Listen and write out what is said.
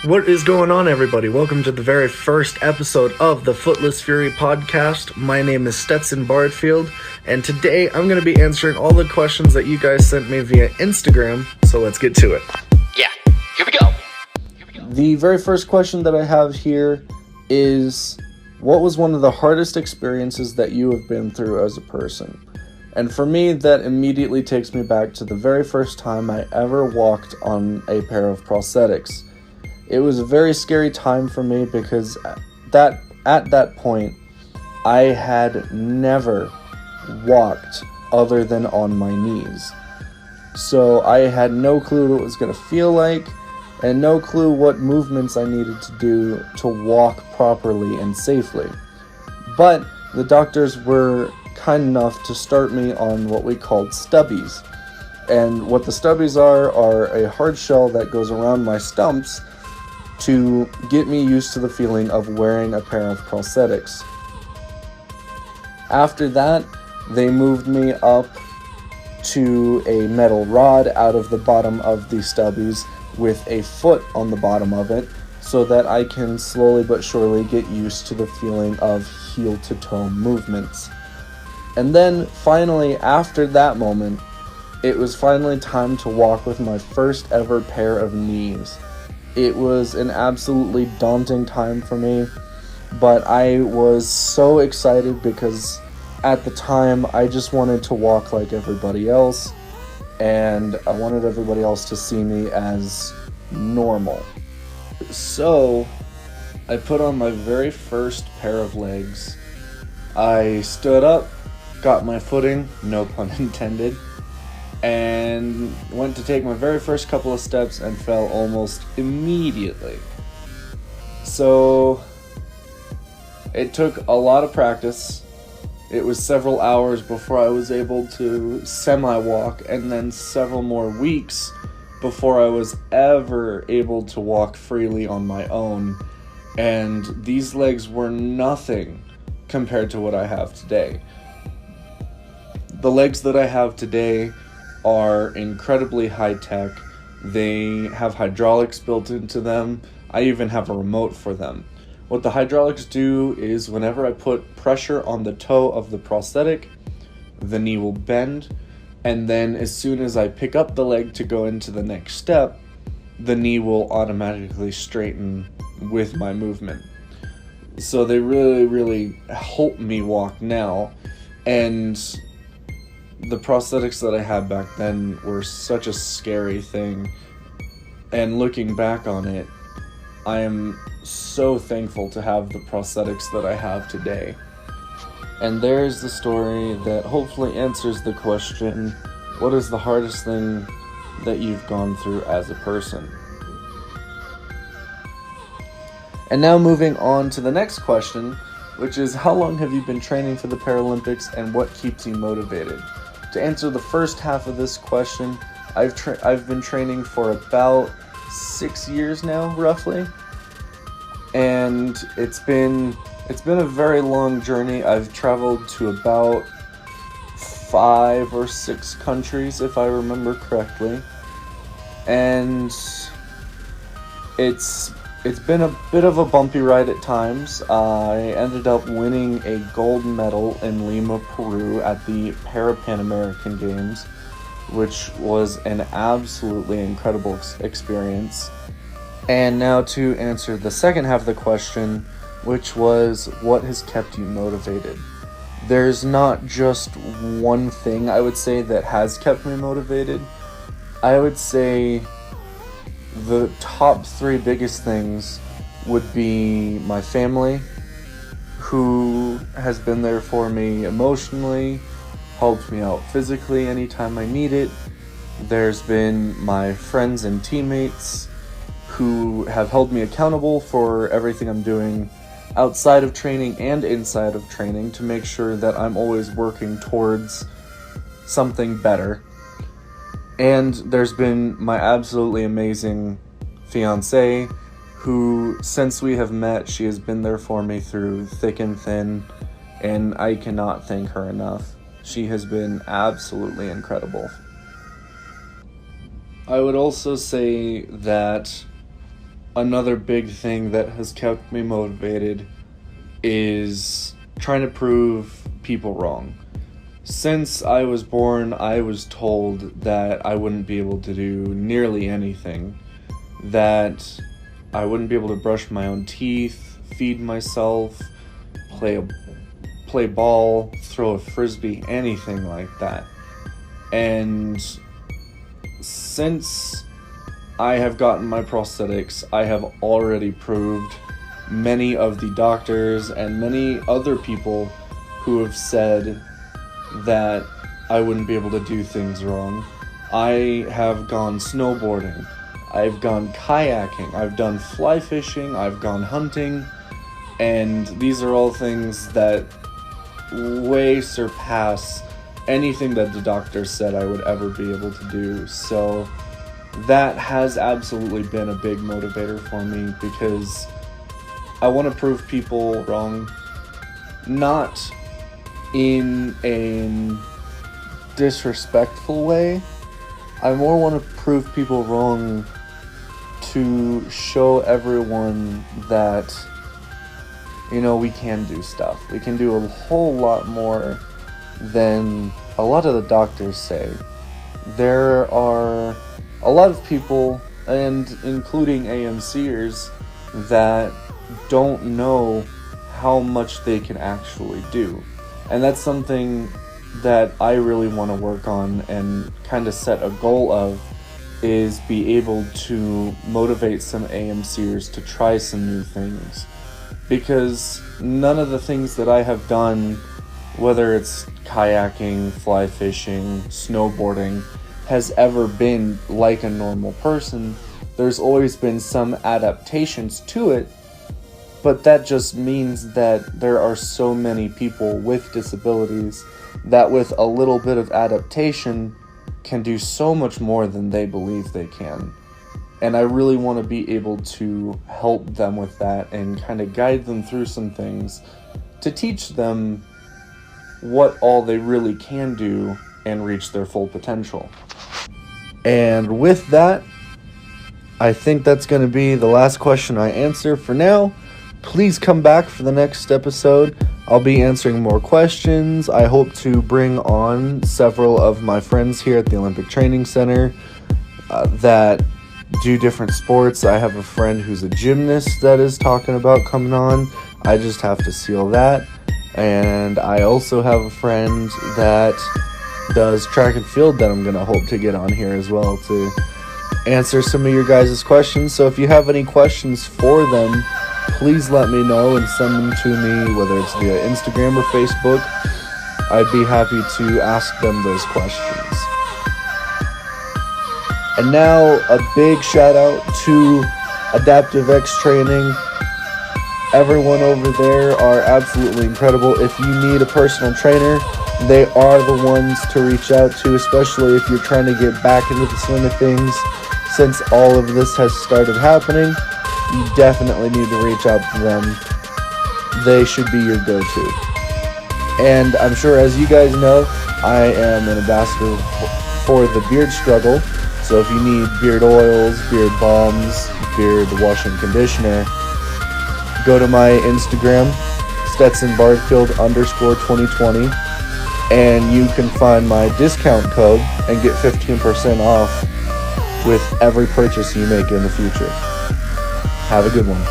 What is going on, everybody? Welcome to the very first episode of the Footless Fury podcast. My name is Stetson Bardfield, and today I'm going to be answering all the questions that you guys sent me via Instagram, so let's get to it. Yeah, here we go. The very first question that I have here is, what was one of the hardest experiences that you have been through as a person? And for me, that immediately takes me back to the very first time I ever walked on a pair of prosthetics. It was a very scary time for me because at that point, I had never walked other than on my knees. So I had no clue what it was going to feel like, and no clue what movements I needed to do to walk properly and safely. But the doctors were kind enough to start me on what we called stubbies. And what the stubbies are a hard shell that goes around my stumps to get me used to the feeling of wearing a pair of prosthetics. After that, they moved me up to a metal rod out of the bottom of the stubbies with a foot on the bottom of it, so that I can slowly but surely get used to the feeling of heel to toe movements. And then finally, after that moment, it was finally time to walk with my first ever pair of knees. It was an absolutely daunting time for me, but I was so excited because at the time I just wanted to walk like everybody else, and I wanted everybody else to see me as normal. So I put on my very first pair of legs. I stood up, got my footing, no pun intended, and went to take my very first couple of steps and fell almost immediately. So it took a lot of practice. It was several hours before I was able to semi-walk, and then several more weeks before I was ever able to walk freely on my own. And these legs were nothing compared to what I have today. The legs that I have today are incredibly high-tech. They have hydraulics built into them. I even have a remote for them. What the hydraulics do is whenever I put pressure on the toe of the prosthetic, the knee will bend, and then as soon as I pick up the leg to go into the next step, the knee will automatically straighten with my movement. So they really help me walk now, and the prosthetics that I had back then were such a scary thing, and looking back on it, I am so thankful to have the prosthetics that I have today. And there's the story that hopefully answers the question, what is the hardest thing that you've gone through as a person? And now moving on to the next question, which is, how long have you been training for the Paralympics and what keeps you motivated? To answer the first half of this question, I've been training for about 6 years now, roughly, and it's been a very long journey. I've traveled to about 5 or 6 countries, if I remember correctly, and it's been a bit of a bumpy ride at times. I ended up winning a gold medal in Lima, Peru at the Pan American Games, which was an absolutely incredible experience. And now to answer the second half of the question, which was, what has kept you motivated? There's not just one thing I would say that has kept me motivated. I would say the top 3 biggest things would be my family, who has been there for me emotionally, helped me out physically anytime I need it. There's been my friends and teammates who have held me accountable for everything I'm doing outside of training and inside of training to make sure that I'm always working towards something better. And there's been my absolutely amazing fiancée, who, since we have met, she has been there for me through thick and thin, and I cannot thank her enough. She has been absolutely incredible. I would also say that another big thing that has kept me motivated is trying to prove people wrong. Since I was born, I was told that I wouldn't be able to do nearly anything, that I wouldn't be able to brush my own teeth, feed myself, play ball, throw a frisbee, anything like that. And since I have gotten my prosthetics, I have already proved many of the doctors and many other people who have said that I wouldn't be able to do things wrong. I have gone snowboarding, I've gone kayaking, I've done fly fishing, I've gone hunting, and these are all things that way surpass anything that the doctor said I would ever be able to do. So that has absolutely been a big motivator for me, because I want to prove people wrong, not in a disrespectful way. I more want to prove people wrong to show everyone that, we can do stuff. We can do a whole lot more than a lot of the doctors say. There are a lot of people, and including AMCers, that don't know how much they can actually do. And that's something that I really want to work on and kind of set a goal of, is be able to motivate some AMCers to try some new things. Because none of the things that I have done, whether it's kayaking, fly fishing, snowboarding, has ever been like a normal person. There's always been some adaptations to it, but that just means that there are so many people with disabilities that with a little bit of adaptation can do so much more than they believe they can. And I really want to be able to help them with that and kind of guide them through some things to teach them what all they really can do and reach their full potential. And with that, I think that's going to be the last question I answer for now. Please come back for the next episode. I'll be answering more questions. I hope to bring on several of my friends here at the Olympic Training Center that do different sports. I have a friend who's a gymnast that is talking about coming on. I just have to seal that. And I also have a friend that does track and field that I'm going to hope to get on here as well to answer some of your guys' questions. So if you have any questions for them, please let me know and send them to me, whether it's via Instagram or Facebook. I'd be happy to ask them those questions. And now a big shout out to Adaptive X Training. Everyone over there are absolutely incredible. If you need a personal trainer, they are the ones to reach out to, especially if you're trying to get back into the swing of things. Since all of this has started happening, you definitely need to reach out to them. They should be your go-to. And I'm sure, as you guys know, I am an ambassador for the Beard Struggle. So if you need beard oils, beard balms, beard wash and conditioner, go to my Instagram, StetsonBardfield_2020, and you can find my discount code and get 15% off with every purchase you make in the future. Have a good one.